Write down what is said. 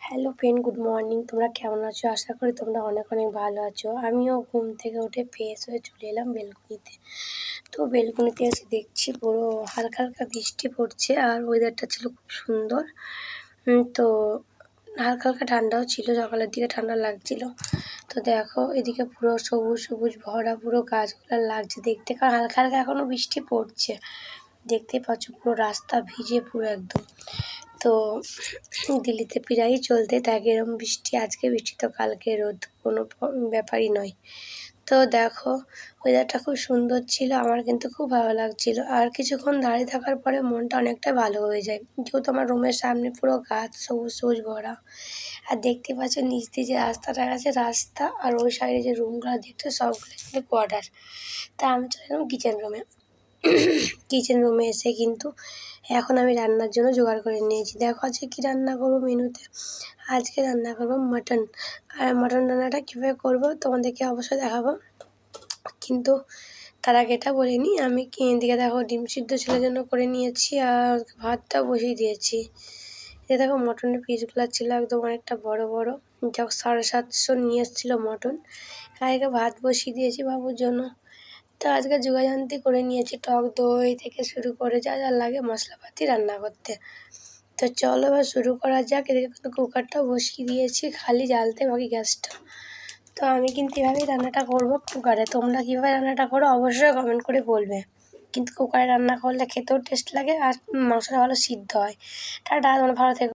Hello friend, good morning. তোমরা কেমন আছো? আশা করি তোমরা অনেক অনেক ভালো আছো। আমিও ঘুম থেকে উঠে ফ্রেশ হয়ে চলে এলাম বেলকনিতে। তো বেলকনিতে এসে দেখছি পুরো হালকা হালকা বৃষ্টি পড়ছে আর ওয়েদারটা ছিল খুব সুন্দর। তো হালকা হালকা ঠান্ডাও ছিল, সকালের দিকে ঠান্ডা লাগছিল। তো দেখো এদিকে পুরো সবুজ সবুজ ভরা পুরো গাছগুলো লাগছে দেখতে, কারণ হালকা হালকা এখনও বৃষ্টি পড়ছে। দেখতেই পাচ্ছ পুরো রাস্তা ভিজে পুরো একদম। তো দিল্লিতে প্রায়ই চলতে থাকে এরকম বৃষ্টি, আজকে বৃষ্টি তো কালকে রোদ, কোনো ব্যাপারই নয়। তো দেখো ওয়েদারটা খুব সুন্দর ছিল, আমার কিন্তু খুব ভালো লাগছিল। আর কিছুক্ষণ দাঁড়িয়ে থাকার পরে মনটা অনেকটা ভালো হয়ে যায়, যেহেতু আমার রুমের সামনে পুরো গাছ সবুজ সবুজ ভরা। আর দেখতে পাচ্ছ নিচ দিয়ে যে রাস্তাটা গেছে, রাস্তা আর ওই সাইডে যে রুমগুলো দেখছো সবগুলো কিন্তু কোয়ার্টার। তা আমি চলে এলাম কিচেন রুমে এসে কিন্তু এখন আমি রান্নার জন্য জোগাড় করে নিয়েছি। দেখো আজকে কী রান্না করবো মেনুতে। আজকে রান্না করবো মাটন। আর মাটন রান্নাটা কীভাবে করবো তোমাদেরকে অবশ্যই দেখাবো, কিন্তু তার আগে এটা বলে নিই। আমি এদিকে দেখো ডিম সিদ্ধ ছেলের জন্য করে নিয়েছি আর ভাতটা বসিয়ে দিয়েছি। এ দেখো মটনের পিসগুলো ছিল একদম অনেকটা বড় বড়, যখন 750 নিয়ে এসেছিলো মটন। আগে ভাত বসিয়ে দিয়েছি বাবুর জন্য। তো আজকে যোগাযান্তি করে নিয়েছি, টক দই থেকে শুরু করে যা যা লাগে মশলাপাতি রান্না করতে। তো চলো এবার শুরু করা যাক। এদিকে কিন্তু কুকারটাও বসিয়ে দিয়েছি, খালি জ্বালতে বাকি গ্যাসটা। তো আমি কিন্তু এভাবেই রান্নাটা করবো কুকারে। তোমরা কীভাবে রান্নাটা করো অবশ্যই কমেন্ট করে বলবে। কিন্তু কুকারে রান্না করলে খেতেও টেস্ট লাগে আর মাংসটা ভালো সিদ্ধ হয়। টাটা, তোমরা ভালো থেকো।